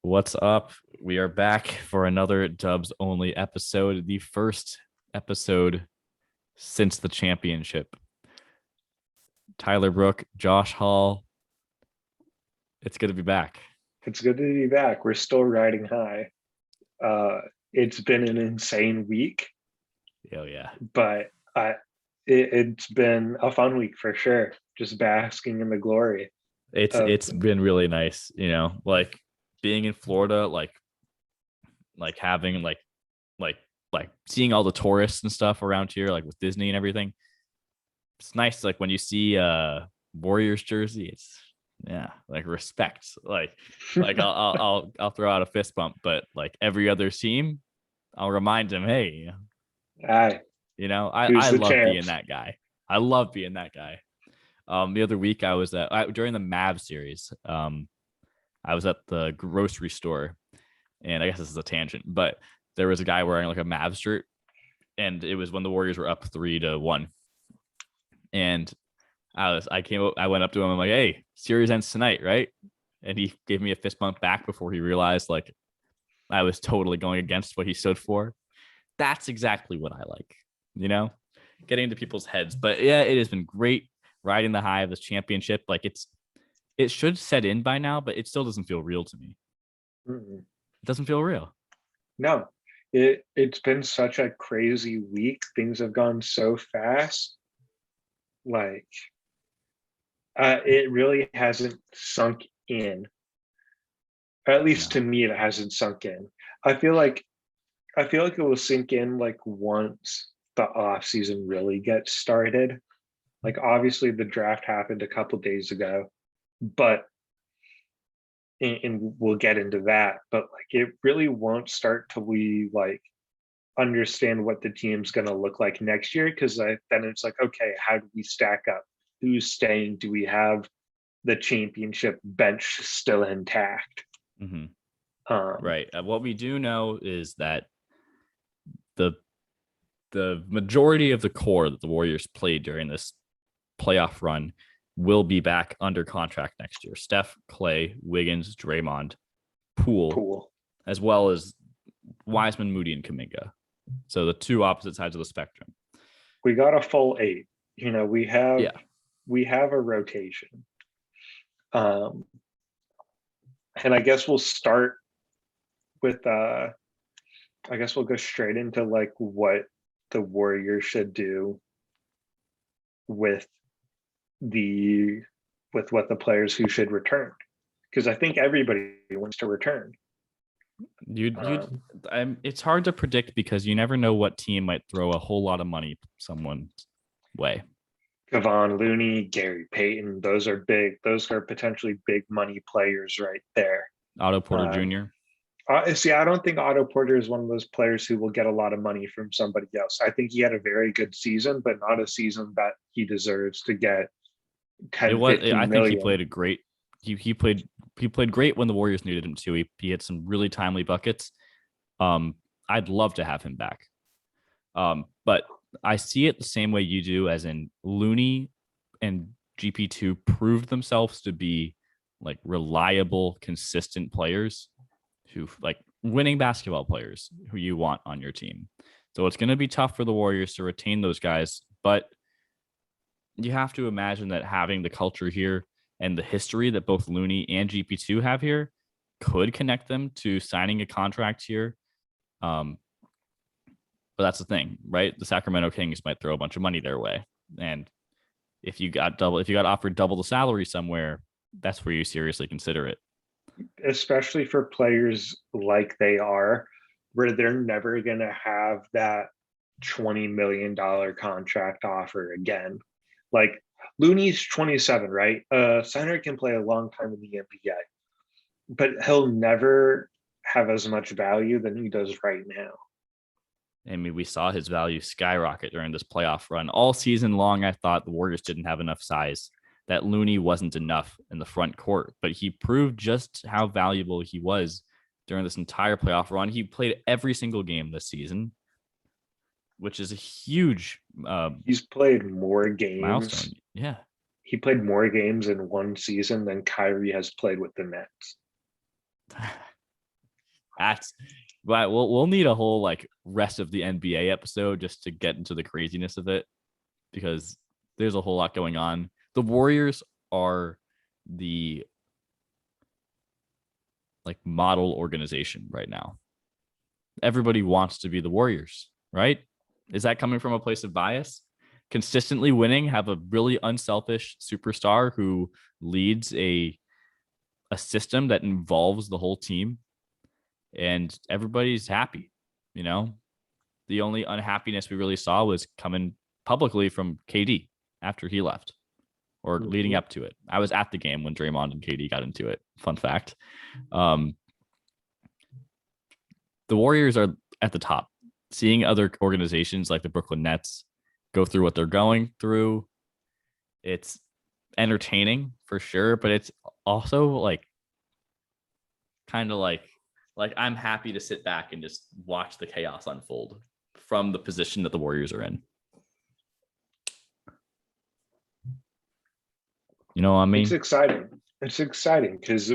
What's up? We are back for another Dubs only episode, the first episode since the championship. Tyler Brook, Josh Hall. It's good to be back. It's good to be back. We're still riding high. It's been an insane week, Oh yeah. but it's been a fun week for sure. Just basking in the glory It's of it's been really nice, like being in Florida, like having like like seeing all the tourists and stuff around here, like with Disney and everything. It's nice, like when you see Warriors jersey, it's yeah, like respect. I'll throw out a fist bump, but like every other team, I'll remind him, hey, aye, I who's the love being champs? that guy. I love being that guy. The other week I was during the Mavs series. I was at the grocery store, and I guess this is a tangent, but there was a guy wearing like a Mavs shirt, and it was when the Warriors were up 3-1, and I went up to him. I'm like, hey, series ends tonight, right? And he gave me a fist bump back before he realized like I was totally going against what he stood for. That's exactly what I like, you know, getting into people's heads. But yeah, it has been great riding the high of this championship. Like it should set in by now, but it still doesn't feel real to me. Mm-mm. It doesn't feel real. No, it's been such a crazy week. Things have gone so fast. Like it really hasn't sunk in. At least to No. me, it hasn't sunk in. I feel like I feel like it will sink in like once the off season really gets started. Like obviously the draft happened a couple days ago, but and we'll get into that. But like it really won't start till we like understand what the team's going to look like next year. Because then it's like, okay, how do we stack up? Who's staying? Do we have the championship bench still intact? Mm-hmm. Um, Right. What we do know is that the the majority of the core that the Warriors played during this playoff run will be back under contract next year. Steph, Clay, Wiggins, Draymond, Poole, Pool. as well as Wiseman, Moody, and Kaminga. So the two opposite sides of the spectrum. We got a full eight. You know, Yeah. we have a rotation. Um, and I guess we'll start with I guess we'll go straight into like what the Warriors should do with the with what the players who should return, because I think everybody wants to return. You Um, it's hard to predict because you never know what team might throw a whole lot of money someone's way. Kevon Looney, Gary Payton, those are big. Those are potentially big money players right there. Otto Porter Uh, Jr. See, I don't think Otto Porter is one of those players who will get a lot of money from somebody else. I think he had a very good season, but not a season that he deserves to get It 10, was. 15 I think he million. played a great. He played great when the Warriors needed him to. He had some really timely buckets. I'd love to have him back. But I see it the same way you do, as in Looney and GP2 proved themselves to be like reliable, consistent players who like winning basketball players who you want on your team. So it's going to be tough for the Warriors to retain those guys, but you have to imagine that having the culture here and the history that both Looney and GP2 have here could connect them to signing a contract here. Um, but that's the thing, right? The Sacramento Kings might throw a bunch of money their way. And if you got offered double the salary somewhere, that's where you seriously consider it. Especially for players like they are, where they're never going to have that $20 million contract offer again. Like Looney's 27, right? Center can play a long time in the NBA, but he'll never have as much value than he does right now. I mean, we saw his value skyrocket during this playoff run. All season long, I thought the Warriors didn't have enough size, that Looney wasn't enough in the front court, but he proved just how valuable he was during this entire playoff run. He played every single game this season, which is a huge He's played more games. milestone. Yeah. He played more games in one season than Kyrie has played with the Nets. That's but we'll need a whole like rest of the NBA episode just to get into the craziness of it because there's a whole lot going on. The Warriors are the like model organization right now. Everybody wants to be the Warriors, right? Is that coming from a place of bias? Consistently winning, have a really unselfish superstar who leads a system that involves the whole team and everybody's happy, you know? The only unhappiness we really saw was coming publicly from KD after he left or leading up to it. I was at the game when Draymond and KD got into it. Fun fact. The Warriors are at the top. Seeing other organizations like the Brooklyn Nets go through what they're going through, it's entertaining for sure, but it's also like kind of like I'm happy to sit back and just watch the chaos unfold from the position that the Warriors are in. You know what I mean? It's exciting. It's exciting because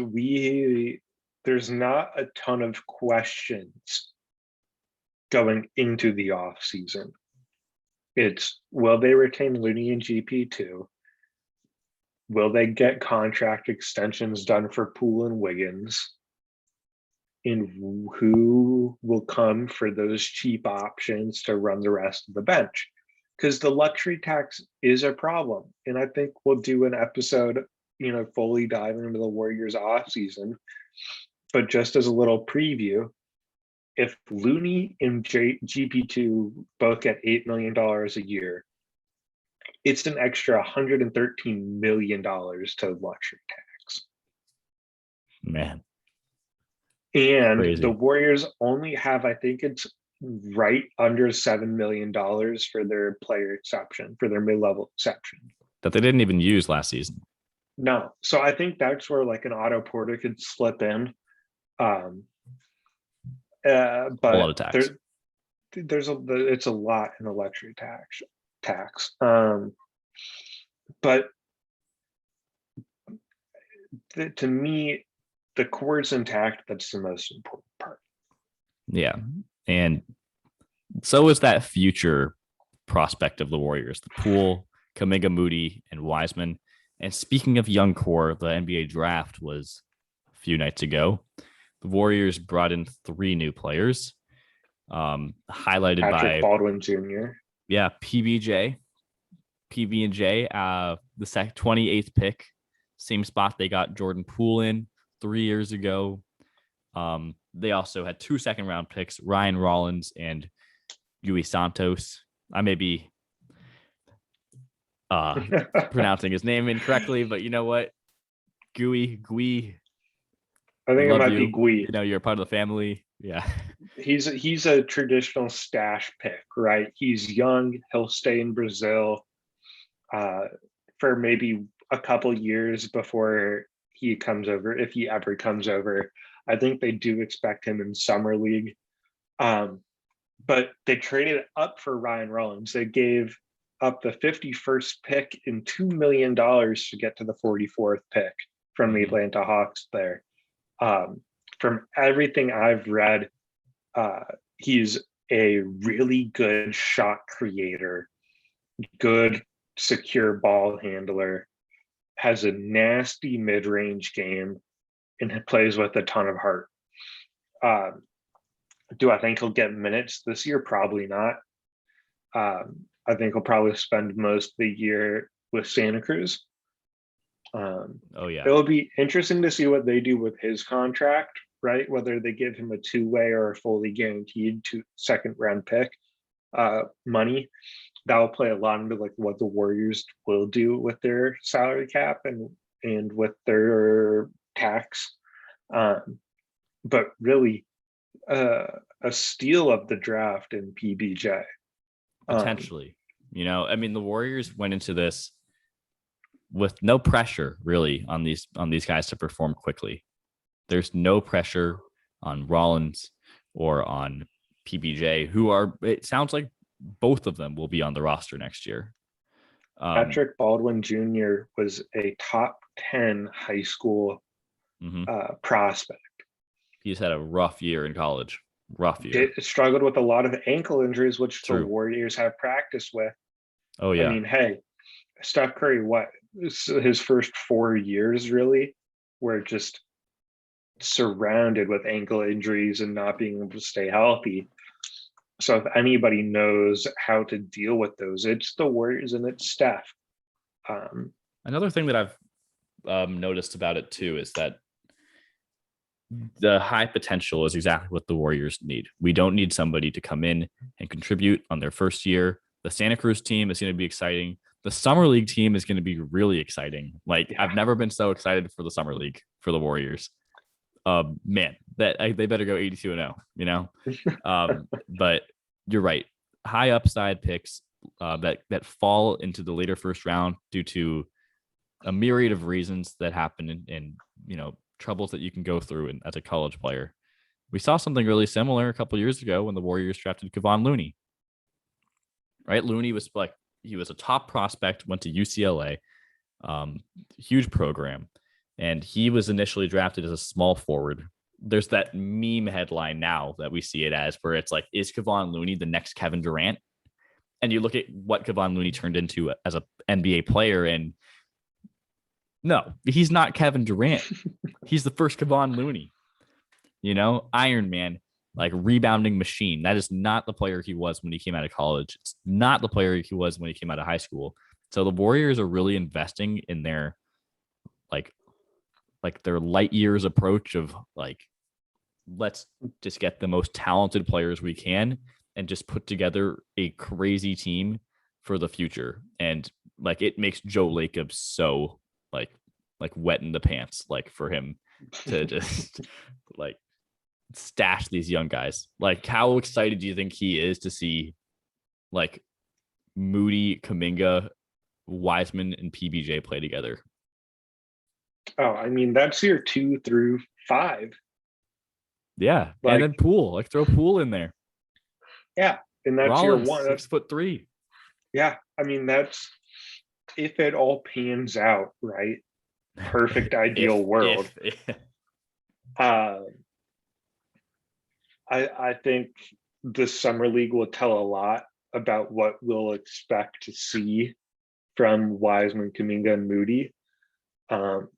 there's not a ton of questions going into the off season. It's will they retain Looney and GP2? Will they get contract extensions done for Poole and Wiggins? And who will come for those cheap options to run the rest of the bench? Because the luxury tax is a problem. And I think we'll do an episode, fully diving into the Warriors off season. But just as a little preview, if Looney and GP2 both get $8 million a year, it's an extra $113 million to luxury tax. Man. And Crazy. The Warriors only have, I think it's right under $7 million for their player exception, for their mid-level exception. That they didn't even use last season. No. So I think that's where like an Otto Porter could slip in. But a lot of tax. It's a lot in the luxury tax. But to me, the core is intact. That's the most important part. Yeah. And so is that future prospect of the Warriors, the Poole, Kamiga Moody, and Wiseman. And speaking of young core, the NBA draft was a few nights ago. The Warriors brought in 3 new players, highlighted Patrick by Baldwin Jr. Yeah, PB&J, the 28th pick, same spot they got Jordan Poole in 3 years ago. They also had 2 second-round picks, Ryan Rollins and Yui Santos. I may be pronouncing his name incorrectly, but you know what? Gui. I think it might you. be Gui. You know, you're a part of the family. Yeah. He's a traditional stash pick, right? He's young. He'll stay in Brazil for maybe a couple years before he comes over, if he ever comes over. I think they do expect him in summer league. But they traded up for Ryan Rollins. They gave up the 51st pick and $2 million to get to the 44th pick from the Atlanta Hawks there. From everything I've read, he's a really good shot creator, good secure ball handler, has a nasty mid-range game, and plays with a ton of heart. Do I think he'll get minutes this year? Probably not. I think he'll probably spend most of the year with Santa Cruz. It'll be interesting to see what they do with his contract, right? Whether they give him a 2-way or a fully guaranteed second-round pick money. That will play a lot into like what the Warriors will do with their salary cap and with their tax. But really, a steal of the draft in PBJ. Potentially. The Warriors went into this with no pressure really on these guys to perform quickly. There's no pressure on Rollins or on PBJ, who are, it sounds like both of them will be on the roster next year. Patrick Baldwin Jr. was a top 10 high school prospect. He's had a rough year in college. Rough year. Struggled with a lot of ankle injuries, which the True. Warriors have practice with. Oh I yeah. mean, hey, Steph Curry, what his first 4 years really were just surrounded with ankle injuries and not being able to stay healthy. So if anybody knows how to deal with those, it's the Warriors and it's Steph. Another thing that I've noticed about it too is that the high potential is exactly what the Warriors need. We don't need somebody to come in and contribute on their first year. The Santa Cruz team is going to be exciting. The Summer League team is going to be really exciting. Like, Yeah. I've never been so excited for the Summer League for the Warriors. Man, they better go 82-0, you know? But you're right. High upside picks that fall into the later first round due to a myriad of reasons that happen in troubles that you can go through as a college player. We saw something really similar a couple years ago when the Warriors drafted Kevon Looney. Right, Looney was like, he was a top prospect, went to UCLA, huge program, and he was initially drafted as a small forward. There's that meme headline now that we see it as, where it's like, is Kevon Looney the next Kevin Durant? And you look at what Kevon Looney turned into as an NBA player, and no, he's not Kevin Durant. He's the first Kevon Looney. Iron Man, like rebounding machine. That is not the player he was when he came out of college. It's not the player he was when he came out of high school. So the Warriors are really investing in their like their light years approach of like, let's just get the most talented players we can and just put together a crazy team for the future. And like, it makes Joe Lacob so like wet in the pants, like for him to just like stash these young guys. Like, how excited do you think he is to see like Moody, Kuminga, Wiseman, and PBJ play together? Oh, I mean, that's your 2 through 5. Yeah, and Like, then Poole, like throw Poole in there. yeah, and that's your Rollins, one. 6'3". Yeah, I mean, that's if it all pans out, right? Perfect ideal world. Uh, I think the summer league will tell a lot about what we'll expect to see from Wiseman, Kuminga, and Moody. Um,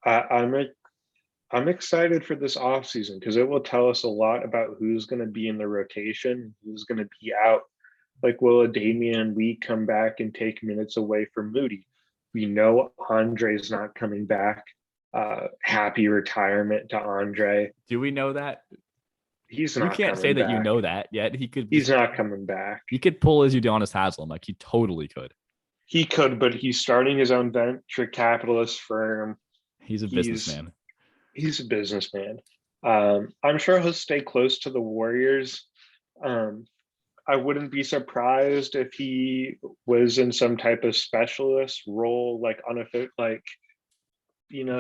I'm excited for this offseason because it will tell us a lot about who's going to be in the rotation, who's going to be out. Like, will a Damian Lee come back and take minutes away from Moody? We know Andre's not coming back. Happy retirement to Andre. Do we know that? He's You not can't say coming that you back. know that yet. He's not coming back. He could pull as Udonis Haslem. Like, he totally could. He could, but he's starting his own venture capitalist firm. He's a businessman. He's a businessman. I'm sure he'll stay close to the Warriors. I wouldn't be surprised if he was in some type of specialist role, like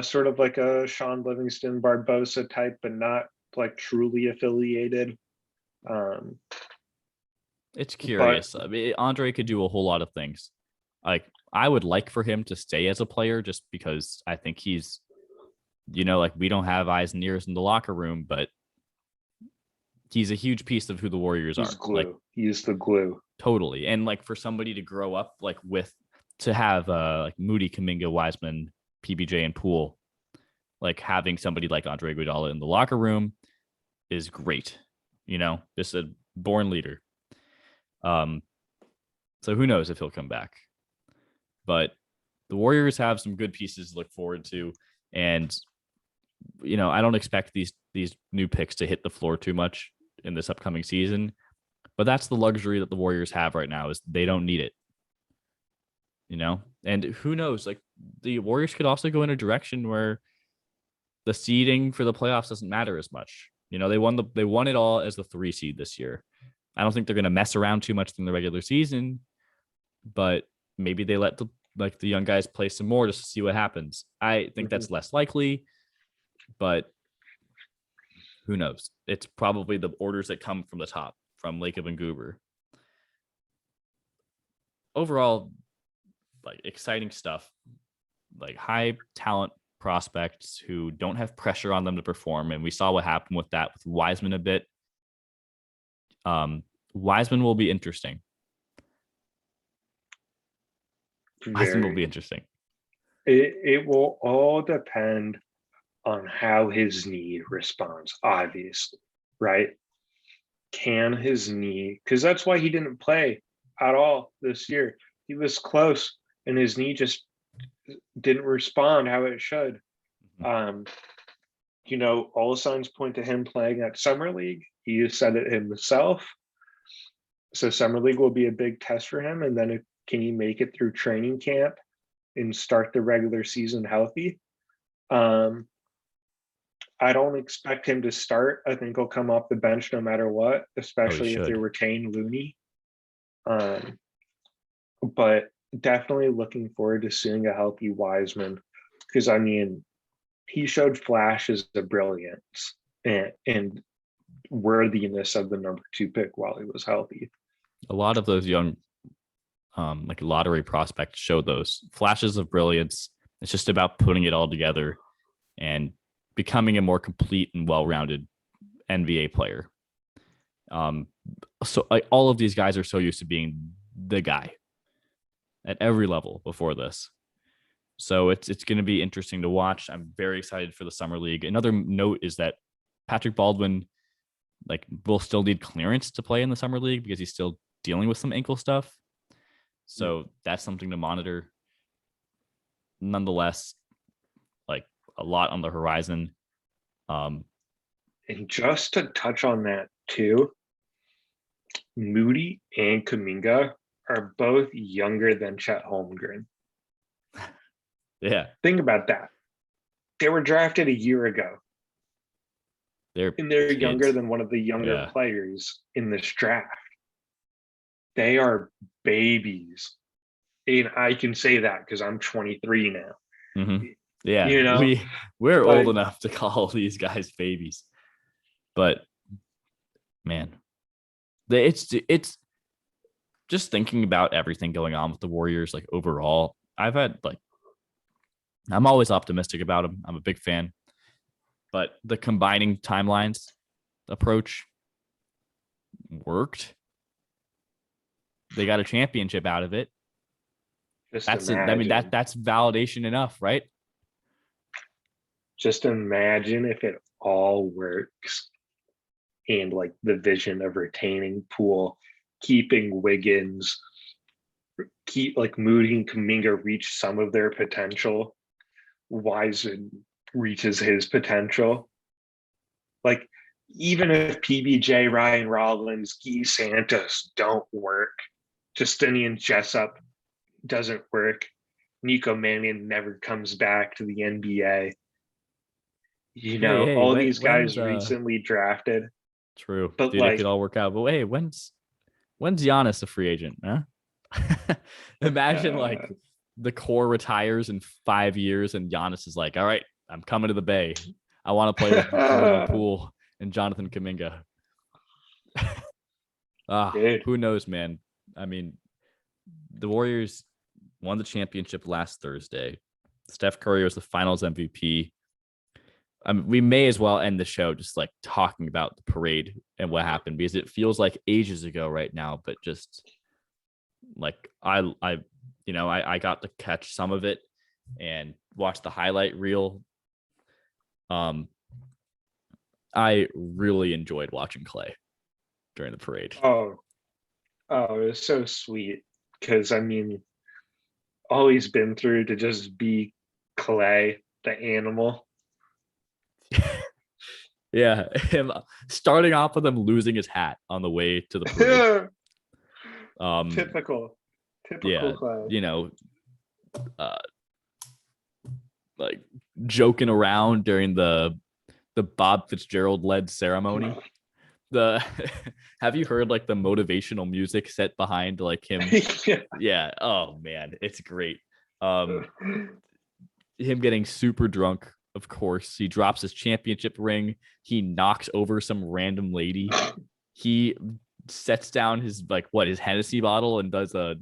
sort of like a Sean Livingston Barbosa type, but not like truly affiliated. It's curious. I mean, Andre could do a whole lot of things. Like, I would like for him to stay as a player just because I think he's, like, we don't have eyes and ears in the locker room, but he's a huge piece of who the Warriors He's are. glue. Like, he's the glue. Totally. And like, for somebody to grow up like to have like Moody, Kuminga, Wiseman, PBJ, and Poole, like having somebody like Andre Iguodala in the locker room is great. Just a born leader. So who knows if he'll come back? But the Warriors have some good pieces to look forward to, and I don't expect these new picks to hit the floor too much in this upcoming season. But that's the luxury that the Warriors have right now, is they don't need it. And who knows? Like, the Warriors could also go in a direction where the seeding for the playoffs doesn't matter as much. They won it all as the 3 seed this year. I don't think they're going to mess around too much in the regular season, but maybe they let the young guys play some more just to see what happens. I think that's less likely, but who knows? It's probably the orders that come from the top, from Lacob and Goober. Overall, like, exciting stuff, like high talent prospects who don't have pressure on them to perform. And we saw what happened with that with Wiseman a bit. Wiseman will be interesting. Wiseman will be interesting. It will all depend on how his knee responds, obviously, right? Can his knee, because that's why he didn't play at all this year. He was close and his knee just didn't respond how it should. You know, all signs point to him playing at Summer League. He said it himself. So Summer League will be a big test for him. And then can he make it through training camp and start the regular season healthy? I don't expect him to start. I think he'll come off the bench no matter what, especially if they retain Looney. But definitely looking forward to seeing a healthy Wiseman, because I mean, he showed flashes of brilliance and worthiness of the number 2 pick while he was healthy. A lot of those young like lottery prospects show those flashes of brilliance. It's just about putting it all together and becoming a more complete and well-rounded NBA player. So like all of these guys are so used to being the guy at every level before this. So it's going to be interesting to watch. I'm very excited for the Summer League. Another note is that Patrick Baldwin will still need clearance to play in the Summer League because he's still dealing with some ankle stuff. So that's something to monitor. Nonetheless, a lot on the horizon. And just to touch on that too, Moody and Kuminga are both younger than Chet Holmgren. Yeah. Think about that. They were drafted a year ago. They're kids. Younger than one of the younger players in this draft. They are babies. And I can say that because I'm 23 now. Mm-hmm. Yeah, you know, we're old enough to call these guys babies. But man, it's just thinking about everything going on with the Warriors, overall, I'm always optimistic about them. I'm a big fan. But the combining timelines approach worked. They got a championship out of it. That's validation enough, right? Just imagine if it all works and the vision of retaining Poole, keeping Wiggins, keep Moody and Kuminga reach some of their potential. Wiseman reaches his potential. Even if PBJ, Ryan Rollins, Guy Santos don't work, Justinian Jessup doesn't work, Nico Mannion never comes back to the NBA. These guys recently drafted. True. But it could all work out. But hey, when's Giannis a free agent? Huh? Imagine the core retires in 5 years and Giannis is all right, I'm coming to the Bay. I want to play with Jordan Poole and Jonathan Kuminga. Who knows, man? I mean, the Warriors won the championship last Thursday. Steph Curry was the finals MVP. We may as well end the show just talking about the parade and what happened, because it feels like ages ago right now, but just I got to catch some of it and watch the highlight reel. I really enjoyed watching Clay during the parade. Oh, it was so sweet, because all he's been through to just be Clay, the animal. Yeah, him starting off with him losing his hat on the way to the parade. Typical Clay. Joking around during the Bob Fitzgerald led ceremony. Have you heard the motivational music set behind him? Yeah. Oh man, it's great. Him getting super drunk. Of course, he drops his championship ring. He knocks over some random lady. He sets down his his Hennessy bottle and does not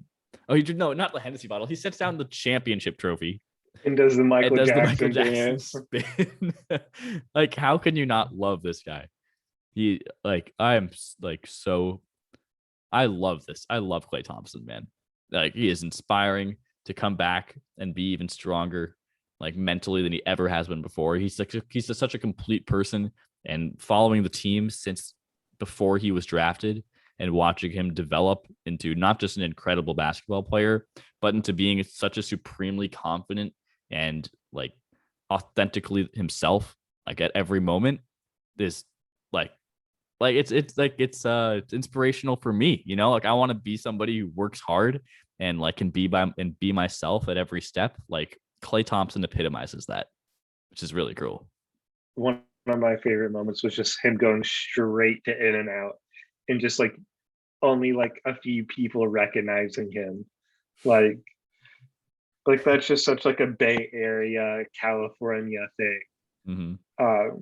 the Hennessy bottle. He sets down the championship trophy And does the and Michael does the Michael Jackson Jackson dance. spin. Like, how can you not love this guy? He like I am like so I love this. I love Klay Thompson, man. Like he is inspiring to come back and be even stronger, like mentally than he ever has been before. He's such a complete person, and following the team since before he was drafted and watching him develop into not just an incredible basketball player, but into being such a supremely confident and like authentically himself, like at every moment, is like it's inspirational for me, you know, like I want to be somebody who works hard and like can be myself at every step. Like Klay Thompson epitomizes that, which is really cool. One of my favorite moments was just him going straight to in and out, and just like only like a few people recognizing him. Like that's just such like a Bay Area, California thing. Mm-hmm.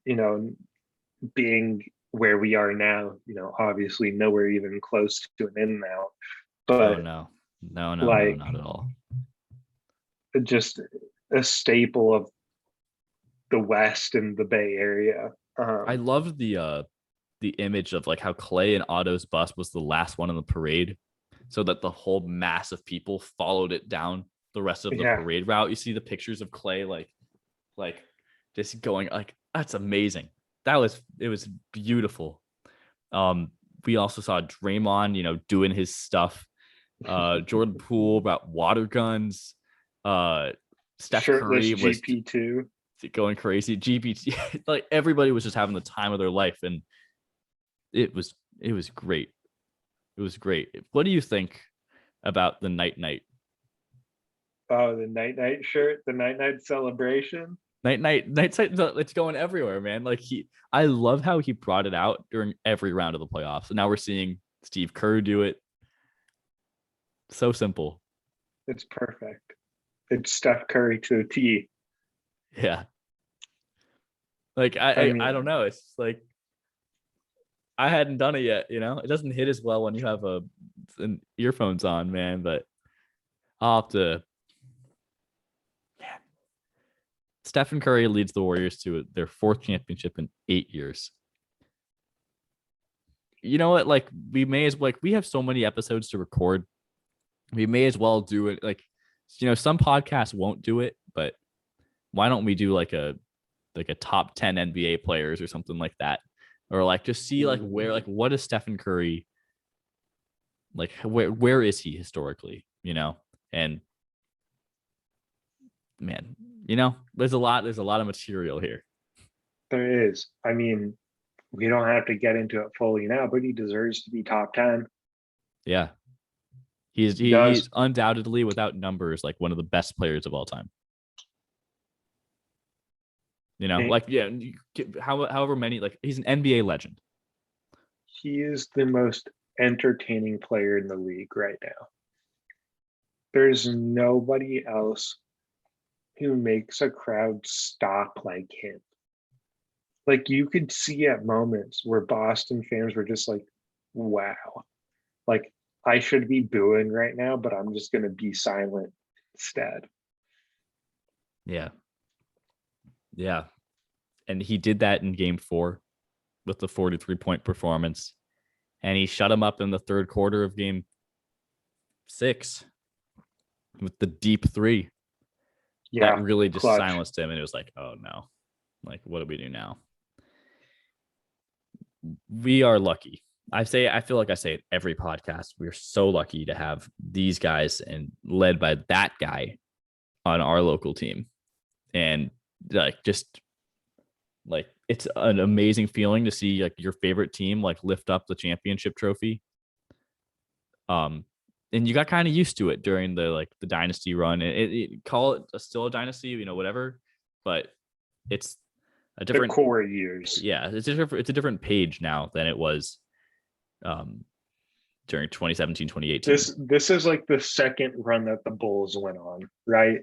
You know, being where we are now, you know, obviously nowhere even close to an in and out, Oh but no, no, like not at all. just a staple of the West and the Bay Area. I loved the image of like how Klay and Otto's bus was the last one in the parade, so that the whole mass of people followed it down the rest of the Yeah, parade route. You see the pictures of Klay like just going like that's amazing. It was beautiful. We also saw Draymond, you know, doing his stuff. Jordan Poole about water guns. Steph shirtless Curry was GP2. going crazy. GPT, like everybody was just having the time of their life, and it was great. It was great. What do you think about the night? Oh, the night shirt, the night celebration. Night, it's going everywhere, man. Like I love how he brought it out during every round of the playoffs. And now we're seeing Steve Kerr do it. So simple. It's perfect. It's Steph Curry to a T. Yeah. Like I I mean, don't know. It's like I hadn't done it yet, you know? It doesn't hit as well when you have an earphones on, man, but I'll have to. Man. Stephen Curry leads the Warriors to their fourth championship in 8 years. You know what? Like we may as like we have so many episodes to record. We may as well do it. Like, you know, some podcasts won't do it, but why don't we do like a top 10 NBA players or something like that? Or like just see like where like what is Stephen Curry like where is he historically, you know? And man, you know, there's a lot of material here. there is. I mean, we don't have to get into it fully now, but he deserves to be top 10. Yeah. He does. He's undoubtedly without numbers like one of the best players of all time. You know, like yeah, however many like he's an NBA legend. He is the most entertaining player in the league right now. There's nobody else who makes a crowd stop like him. Like you could see at moments where Boston fans were just like, wow, like I should be booing right now, but I'm just going to be silent instead. Yeah. Yeah. And he did that in game 4 with the 43-point performance. And he shut him up in the third quarter of game 6 with the deep 3. Yeah, That really just clutch. silenced him. And it was like, oh no, like, what do we do now? We are lucky. I feel like I say it every podcast. We're so lucky to have these guys and led by that guy on our local team. And like, just like, it's an amazing feeling to see like your favorite team like lift up the championship trophy. And you got kind of used to it during the dynasty run. Call it still a dynasty, you know, whatever. But it's a The different core years. yeah, it's a different page now than it was during 2017, 2018. This is like the second run that the Bulls went on, right?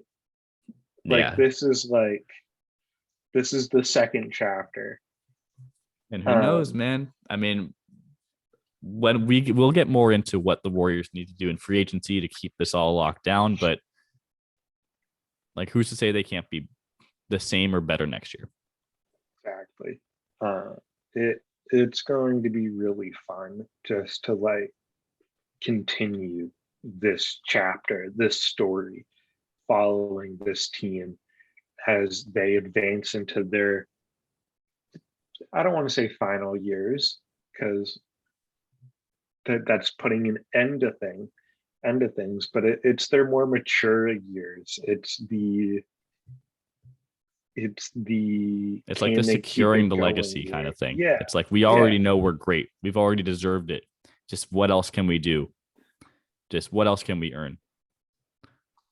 Like Yeah. this is the second chapter. And who knows, man? I mean, when we'll get more into what the Warriors need to do in free agency to keep this all locked down, but Like, who's to say they can't be the same or better next year? Exactly. It's going to be really fun just to like continue this chapter, this story, following this team as they advance into their, I don't want to say final years, because that's putting an end of things, but it's their more mature years. It's the It's like the can they keep securing it the going legacy kind year. of thing. Yeah, It's like we yeah, already know we're great. We've already deserved it. Just what else can we do? Just what else can we earn?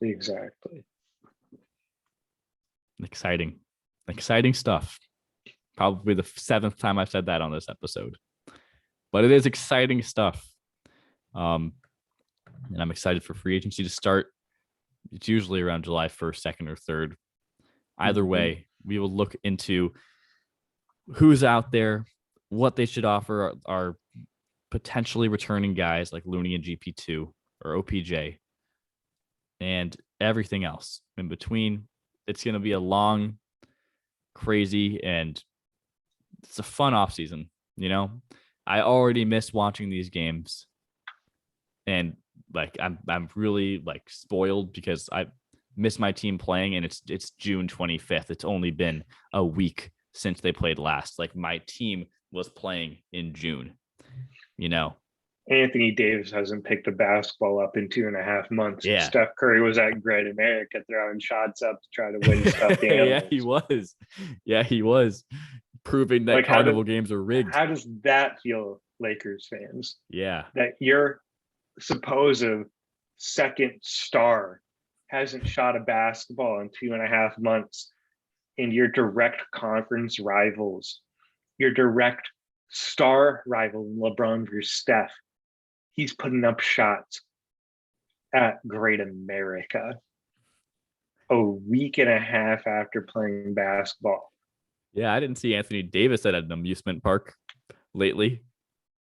exactly. Exciting stuff. Probably the seventh time I've said that on this episode, but it is exciting stuff. And I'm excited for free agency to start. It's usually around July 1st, 2nd, or 3rd. Either way, we will look into who's out there, what they should offer our potentially returning guys like Looney and GP2 or OPJ, and everything else in between. It's going to be a long, crazy, and it's a fun offseason. I already miss watching these games, and like I'm really like spoiled because I miss my team playing, and it's June 25th. It's only been a week since they played last. Like, my team was playing in June. Anthony Davis hasn't picked a basketball up in 2.5 months. Yeah. Steph Curry was at Great America throwing shots up to try to win stuffed animals. Yeah, he was proving that Like, carnival games are rigged. How does that feel, Lakers fans? Yeah. That your supposed second star hasn't shot a basketball in 2.5 months, and your direct conference rivals, your direct star rival, LeBron versus Steph, he's putting up shots at Great America a week and a half after playing basketball. Yeah, I didn't see Anthony Davis at an amusement park lately.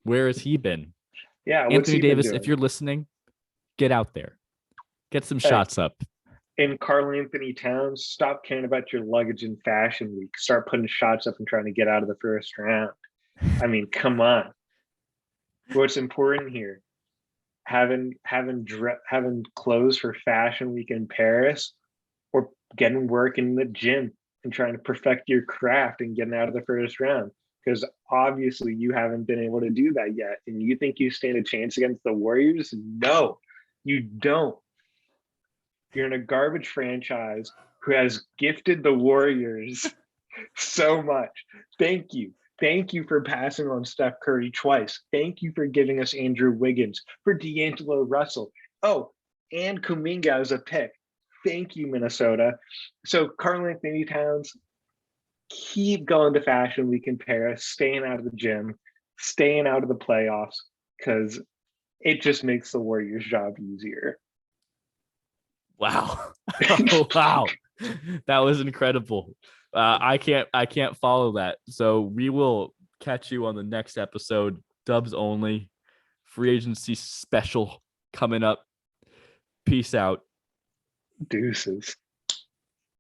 Where has he been? Yeah, Anthony Davis, if you're listening, get out there. Get some shots up. And Karl-Anthony Towns, stop caring about your luggage in Fashion Week. Start putting shots up and trying to get out of the first round. I mean, come on. What's important here? Having clothes for Fashion Week in Paris, or getting work in the gym and trying to perfect your craft and getting out of the first round. Because obviously you haven't been able to do that yet. And you think you stand a chance against the Warriors? No, you don't. You're in a garbage franchise who has gifted the Warriors so much. Thank you. Thank you for passing on Steph Curry twice. Thank you for giving us Andrew Wiggins, for D'Angelo Russell. Oh, and Kuminga as a pick. Thank you, Minnesota. So Karl-Anthony Towns, keep going to Fashion Week in Paris, staying out of the gym, staying out of the playoffs, because it just makes the Warriors' job easier. Wow. Oh, wow. That was incredible. I can't follow that. So we will catch you on the next episode. Dubs only. Free agency special coming up. Peace out. Deuces.